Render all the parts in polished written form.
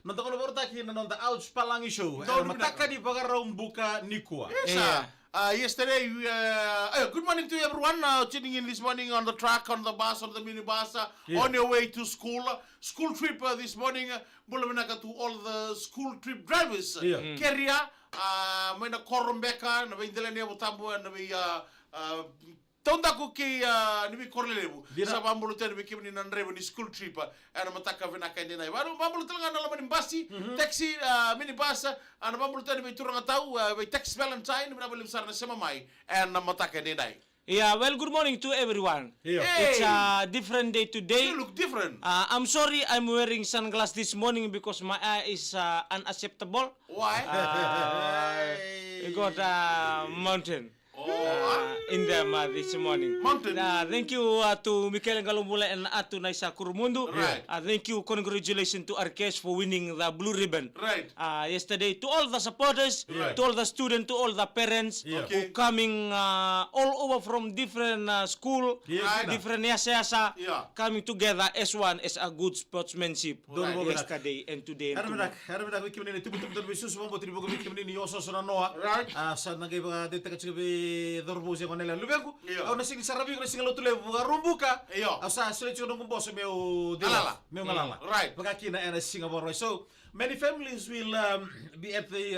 Nonton baru taki nonton Ouch Palangi Show. Mataka di pagarong buka nikua. Yes, yesterday, good morning to everyone tuning in this morning on the truck, on the bus, on the minibus, on your way to school. School trip this morning, Bulamanaka to all the school trip drivers. Keria, Mena Korombeka, Navindelania Butambu, and Tondaku ki nibi korlebu sa bambulu tene bi kimni nan rebu ni school trip ana mataka vena kande nay waru bambulu tanga na lamani basi taxi mini bus ana bambulu tene bi turanga tau bi taxi valentine bi nabalim sarna sama mai ana mataka de nay. Yeah, well, good morning to everyone. Hey. It's a different day today. You look different. I'm sorry I'm wearing sunglasses this morning because my eye is unacceptable. Why? We got a mountain. In them this morning. Mountain. Thank you to Michael Galumbula and Atu Naisa Kurumundo. Right. Thank you, congratulations to Arkesh for winning the blue ribbon. Right. Yesterday, to all the supporters, to all the students, to all the parents who coming all over from different school, different yasa, coming together as one as a good sportsmanship. Yesterday and today. Harap wiki menini tubuh-tubuh bisu semua botri buku wiki menini yoso sona noa. Right. Sa nagay ba dito kachibi dorbusi ko nila lubengu. Au nasing sarabi ko nasing lotule buka rumbuka. Au sa sila chuno kumboso meu dilala, meu ngalala. Right. Pagkakina and Singapore. So many families will be at the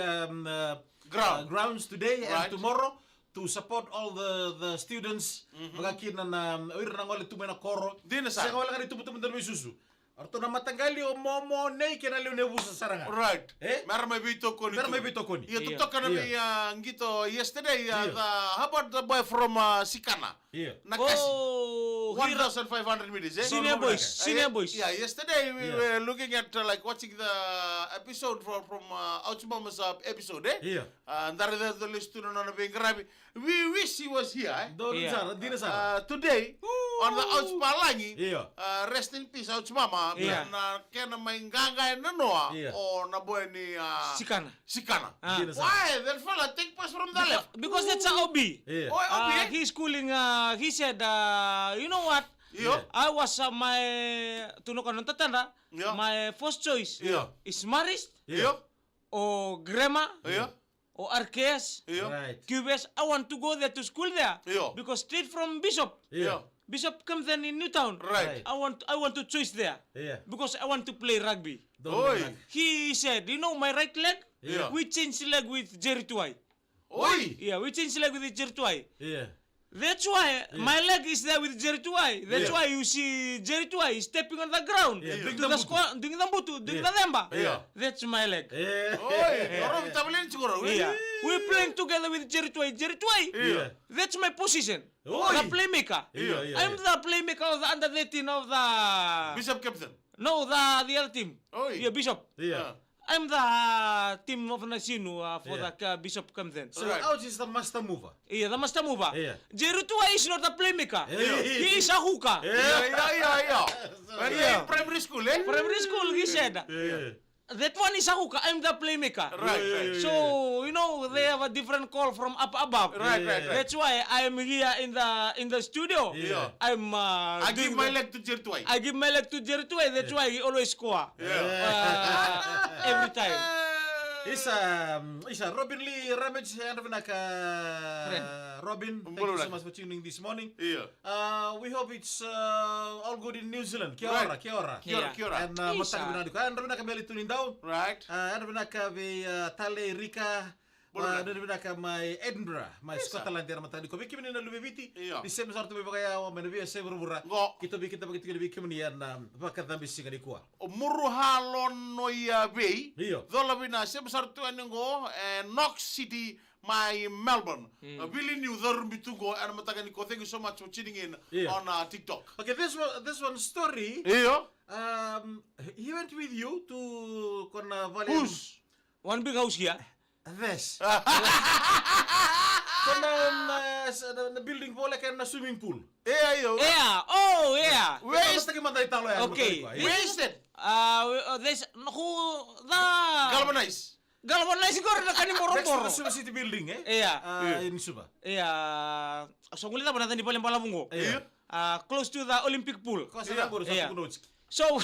grounds today and tomorrow to support all the students. Pagkakina na uir nang wala tumena koro. Sa wala kan tubuh-tubuh bisusu. Arto na matanggali o momo nei kena leo nebusa saranga. Right. Mara may bito ko ni. Mara may bito ko ni. Yeah, to talk na may ngito yesterday. How about the boy from Sikana? Yeah. Nakasi. 1,500 meters. Senior boys. Yeah, yesterday we were looking at watching the episode from Ouchmama's episode. Yeah. And that is the list to know being grabbing. We wish he was here. Today on the Ouch Palangi. Rest in peace Ouchmama. Na kena mainganga na noa o na boy ni Sikana. Why that fella take pass from the left? Because that's a Obi. He's schooling. He said, you know what? I was my my first choice is Marist or Grema or Arkeas, QBS. I want to go there to school there because straight from Bishop. Bishop comes then in Newtown. Right. I want to choose there because I want to play rugby. He said, you know my right leg? We change leg with Jerry Tuai. We change leg with Jerry Tuai. That's why my leg is there with Jerry Tuai. That's why you see Jerry Tuai stepping on the ground, doing the squat, doing the butu, doing the demba. That's my leg. We're playing together with Jerry Tuai. Jerry Tuai. That's my position. The playmaker. I'm the playmaker of the under 13 of the Bishop captain. No, the other team. Bishop. I'm the team of Nasinu for the Bishop comes in. So Ouch is the master mover. The master mover. Jerry Tuai is not a playmaker. He is a hooker. Primary school, Primary school, he said. That one is a hooker. I'm the playmaker. Right. So you know they have a different call from up above. Right. That's why I am here in the studio. I give my leg to Jerry Tuai. I give my leg to Jerry Tuai. That's why he always score. Every time. Isa Robin Lee Ramage and Robin, thank you so much for tuning this morning. We hope it's all good in New Zealand. Kia ora. And matang binadu kan Robin beli tuning down. Right. And Robin be Tale Rika. Robin my Edinburgh, my Scotland dia matang ko bikin na lubibiti. Di same sort be bagaya o menabi se burura. Kita begitu bikin yan bakat na bising di kuah. Muru halon no ya be. Dola bina se besar tu anengo Knox City my Melbourne. Really new there to go and matagani ko. Thank you so much for tuning in on TikTok. Okay, this one story. He went with you to Kona Valley. Who's one big house here? This. Kona na building po like na swimming pool. Where is the okay? Where is it? There's who the Galvanize siguro na kanin moro-moro. Suba City building in Suba. So ngulita ba natin di pala Palabungo? Close to the Olympic pool. So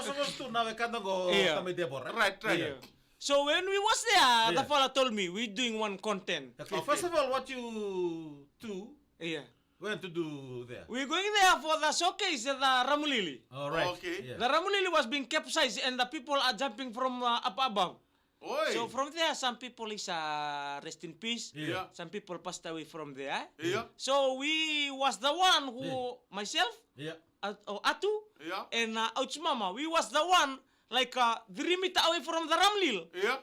supposed to now can't go Yeah. Tamay Deborah. Right. Yeah. So when we was there, the fella told me we doing one content. Okay, first of all, what you two Yeah. going to do there? We're going there for the showcase at the Ramulili. All right. Okay. Yeah. The Ramulili was being capsized and the people are jumping from up above. Oi. So from there, some people is rest in peace. Yeah. Some people passed away from there. Yeah. So we was the one who, myself, Yeah. Atu, Yeah. and Ouch Mama, we was the one like 3 meters away from the Ramlil. Yeah.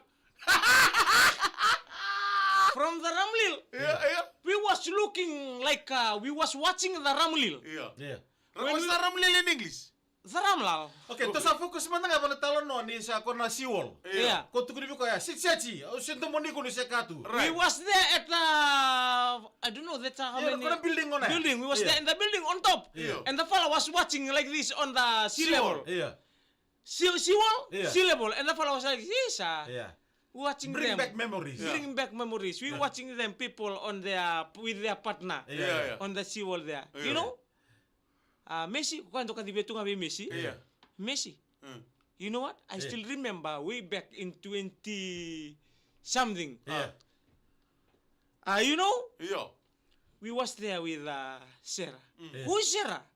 From the Ramlil, Yeah. we was looking like we was watching the Ramlil. Yeah. Yeah. What's the Ramlil in English? The Ramlal. Okay, to sa focus man nga bala talon no ni sa kona siwol. Yeah. Ko tu ko ya sitsachi, o sento moni ko ni sa katu. We was there at the, I don't know that's how Yeah, many kona building on it. building. We was Yeah. there in the building on top. Yeah. And the fellow was watching like this on the sea level. Yeah. Sea wall? Yeah. Sea level. And the fellow was like this, Yeah. watching Bring them. back memories. Bring back memories. We watching them people on their with their partner Yeah. on the sea wall there. Yeah. You know? Messi, kung kan dibetu ngabi Messi. Yeah. Messi. Mm. You know what? I still remember way back in 20 something. Yeah. You know, Yeah. we was there with Sarah. Yeah. Who is Sarah?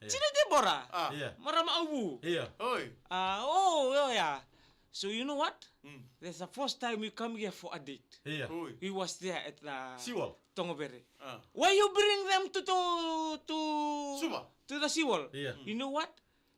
Sino Deborah? Yeah. Marama Abu. Yeah. Oi. Oh, yeah. So you know what? Mm. That's the first time we come here for a date. Yeah. Oi. We was there at the Siwol. Tongobere. Ah. Why you bring them to Suba. to the seawall? Yeah. You know what?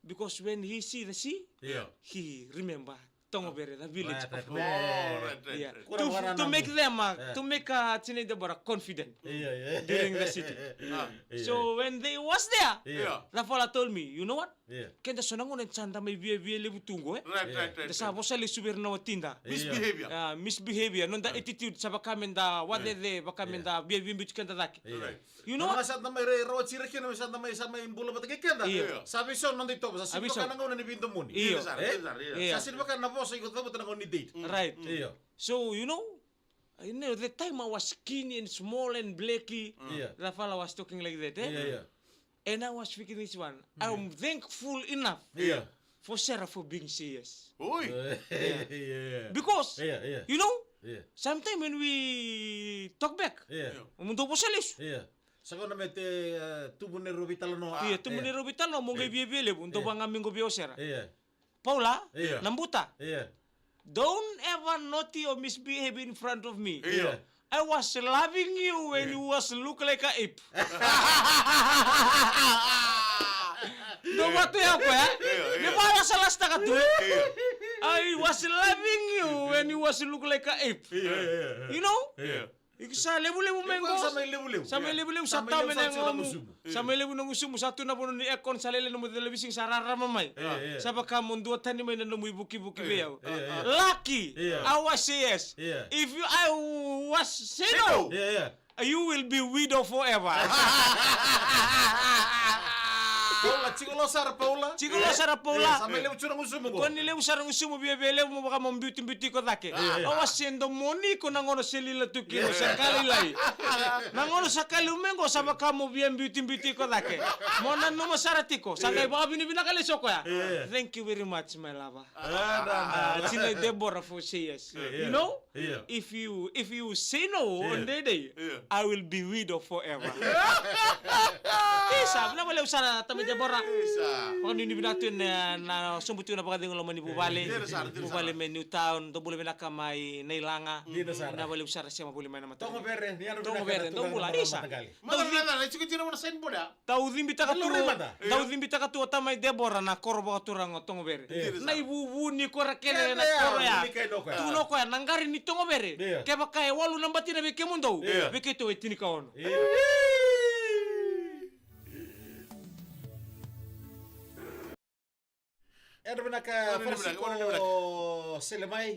Because when he see the sea, Yeah. he remember Tongobere, the village Right, of right, Oh, right. yeah. Kurang warna To make namu. them to make Tine Deborah confident Yeah, yeah. during the city. Ah. So when they was there, Yeah. the fella told me, you know what? Yeah. Kenda sonangon en chanda may bie lebu tungo Right. The sa bosali subir na watinda. Misbehavior. Misbehavior, non the attitude sa bakamen da what they bakamen da bie bimbi kenda daki. Right. You know Mga what? saat na may rawat sira kina saat na may sa may bula batag kenda. Iya. Sabi so nandito sa sino Abiso. ka nang ni pinto mo ni. Iyo. Cesar, Eh? Cesar, yeah. Yeah. Sa sino ka na boss ikot mo tanong ni date. Right. Iyo. So you know, the time I was skinny and small and blacky, Yeah. the fella was talking like that. Eh? Yeah, yeah. And I was speaking this one. I'm thankful enough Yeah. for Sarah for being serious. Oi. Yeah. Because, Yeah, yeah. you know, Yeah. sometimes when we talk back, Yeah. mundo po salis. Yeah. Sa ko na mete tubo ni Rubitalo no. Iya, tu meniro bitalo mo ngay biyele unto bang aming gobiyo Sarah. Yeah. Paula, Yeah. nambuta. Yeah. Don't ever naughty or misbehave in front of me. Yeah. I was loving you when you was look like a ape. No waktu ya apa ya? Di bawah salah setakat tu. I was loving you when you was look like a ape. Yeah. You know? Yeah. Sa lebu-lebu mengo. Sa may lebu-lebu. Sa may lebu-lebu sa Sa may tao lebu menang sa sila musumo. sa may lebu nang usumo sa tuna puno ni ekon sa lele mo telebising sa raramamay. Yeah. Sa baka mundo tani may nanamoy buki-buki beyaw. Yeah. Lucky. Yeah. I was yes. Yeah. If I was say no, Yeah. you will be widow forever. Paula, chikolo sar Paula. Chikolo sar Paula. Sa may lebu churang usumo ko. Kon nile usar ng usumo biyabele mo baka mong beauty ko dake. Awas sendo moni ko nangono selila tu kilo sa kalilay. Nangono sa kalumengo sa baka mo beauty ko dake. Monan no masarati ko. Sa kay baka binibinakali soko ya. Thank you very much my lover. Chile Deborah for say yes. You know? Yeah. If you say no on the day, I will be widow forever. Sabi na wala usara tami Deborah. Kung hindi binatin na sumbuti na pagdating ng mani bubali. Bubali may New Town, do buli na kamay nailanga. Na wala usara siya mabuli may namatay. Tongo bere, niyan Tongo bere, do bula isa. Madalala, ito ko mo na sign po na. Tau dimbita ka tu tamay Deborah na korbo ka turang tongo bere. Na ibubu ni ko rakene na koro ya. Tuno ko ya nanggari ni tongo bere. Kaya bakay walu nambati na beke mundo. Beke to etini ka ono. Ada benak Francisco Selemai.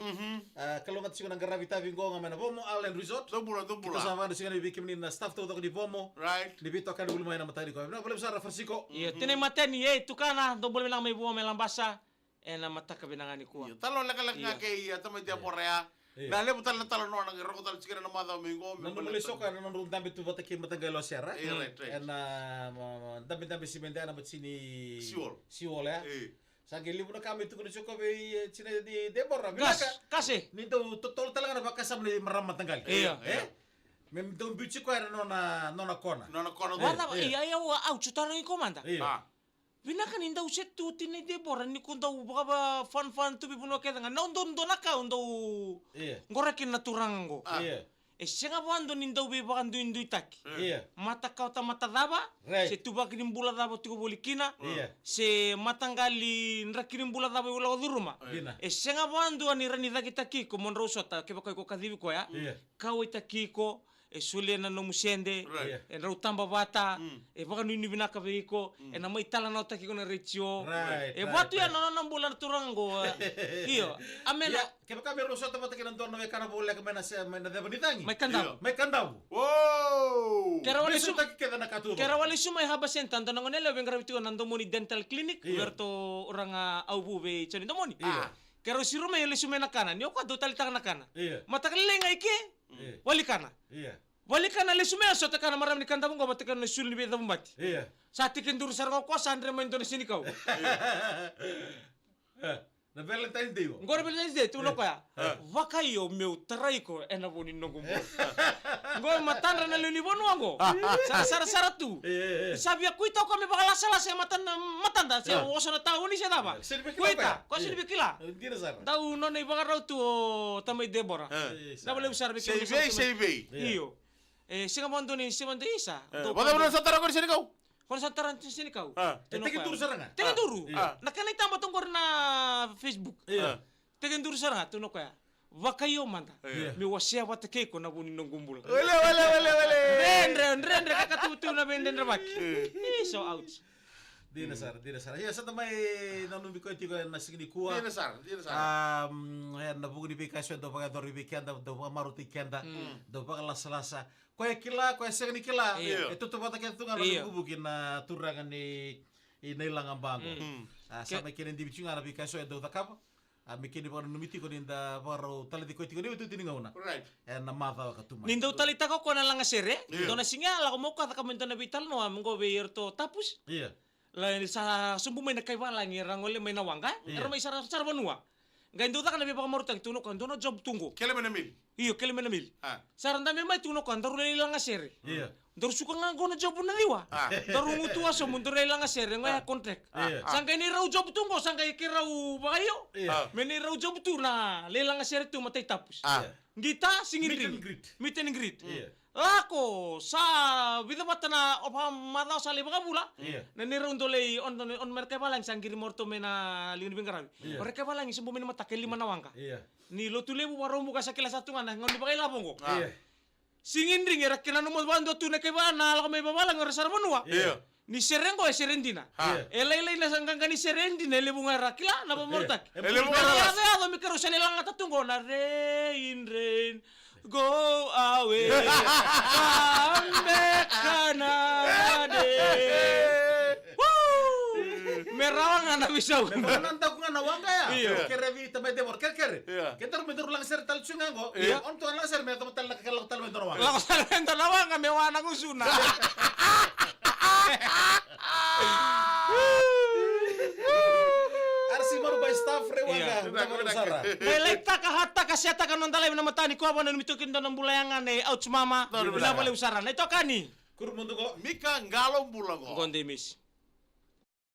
Kalau ngat sing nang gravita bingo nga Vomo Island Resort. Dobula. Kita sama dengan bikin ni staff tu di Vomo. Right. Di bito kan dulu main nama tadi ko. Na boleh besar Francisco. Iya, tinay mateni tu kana do bole lang may buwa may lambasa. Na mata ka binangani ko. Talo laka nga kay tamay dia porea. Dale butal na talo no nang ro tal sigara na mada mingo. Nang boleh soka nang rung dambi tu bataki matangalo sera. Right. And dambi si benda na sini Siwol. Siwol ya. Sangi libu na kami tu kuno cukup cina di Deborah. Gas, kasih. Ni tu tol talang na baka sam ni meramat tanggal. Iya. Mem tu bicu ko era nona kona. Nona kona Wala iya au chutaro ni komanda. Iya. Vina kan inda uset tu tini Deborah ni kunta baka fan tu bibuno keda nga non naka undo. Iya. Ngorakin naturango. Iya. Senga bando ninda ubi baka ndu taki. Iya. Mata kau ta mata daba. Right. Se tuba kirim bula daba tuko bolikina. Iya. Se matanggali nra kirim bula daba ula waduruma. Gina. Senga bando ani rani daki taki ko monro sota ke baka ko kadibi ko ya. Iya. Kau itaki ko suliana no musende Right. rau tamba bata baka nuni binaka veiko na mai tala na taki ko na rechio Right, batu ya no bulan turango iyo amena Kaya kami rusa tempat kita nonton nawe karena boleh ke mana saya mana dia benitangi. mai kandau Mai kandau. Wow! kera wale Besok sum tak kita nak katu. kera wale sum mai haba senta tanto ngonele ben graviti on ando moni dental clinic berto orang au bu be chani do moni kera siru mai le sum na kana ni ko do tali tanga na kana Iya. mata kalenga ike wali kana Iya. wali kana le sum so takana maram ni kandau ngo mata kana sul ni be dambati Iya. Sati kendur sarang ko sandre main dono sini kau. Na Valentine Day. Ngora bela ide tu no kaya. Wakayo meu taraiko ena boni nongum. Ngor matandra na luni bonu ango. Sara tu. Sabia kuita ko me bagala sala se matanda se woso na tahu ni se daba. Kuita, ko sini bikila. Dira sar. Tau no nei bagarau tu tamai Deborah. Na boleh usar bikila. Save. Iyo. Singa bondo ni si bondo isa. Bada benar satara ko di sini kau. Kon santaran sini kau. Tekin turu saranga. Tegen duru. Nakanay tama tungkor na Facebook. Tegen duru saranga tuno kaya. Wakayo manda. Mi wasia wata keiko na buni nongumbul. Wale. Rendre kakatutu na benden rabaki. So ouch. Dina sar. Ya sa tamay nanumbi ko tiko na signi kuwa. Dina sar. Na bugu di bikasyo do paga dori bikenda do paga maruti kenda do paga lasa-lasa. Koe kila, koe segni kila. Itu tu bata kita tungan na bubukin na turangan ni inailang ang bango. Sampai kini di bicungan na bikasyo do takap. Mikini pa numiti ko ninda paro taliti ko tiko ni itu tiningawna. Right. Na mata ka tumay. Nindo talita ko na lang asere. Do na singa la ko mo ka kamento na vital no amgo beyer to tapus. Iya. La sa sumbu may nakaiwala ngi rangole may nawanga. Pero may sara banua. Gaindo ta kana be pa marutang tuno kan dono job tunggu. Kele menamil. Iyo kele menamil. Saranda me mai tuno kan daru lang asere. Iya. Daru suka nga gono job na liwa. Daru mutua so mundur lang asere nga contract. Sangkay ni raw job tunggu sangkay ki raw bayo. Meni raw job tu na lelang asere tu matay tapos. Gita singin ring. Meet and greet. Ako sa vida batana opa mata sa liba kabula. Na ni raw dolay on mereka balang sangkiri morto me na lingin bingarawi. Mereka balang isumbu me mata ke lima nawangka. Iya. Ni lotulebu warung buka sakila satu ngana ngon dipakai labong ko. Singin ring era kinanu mo bando tu na kay bana la may babalang ora sa manua. Ni serengo e serendina. Elay na sanggang ni serendina lebu ngara kila na pamortak. Lebu ngara. Ada mi karo sa nilang tatungo na rain go away. Come back day. Merawang na bisa. Merawang nanta ko nga nawanga ya. Kere vi tamay demor kere. Kita rumedor lang ser tal sungango. On to lang ser meto tal nakakalaw tal meto nawanga. Lang sa renta nawanga mewana ko suna. Arsi maru by staff rewaga. Belekta kahata kasyata kanon dalay na matani ko aba na mitukin ng bulayangan ouch mama. Bila boleh usaran. Ito kani. Kur mundo ko. Mika ngalong bulang ko. Gonde miss.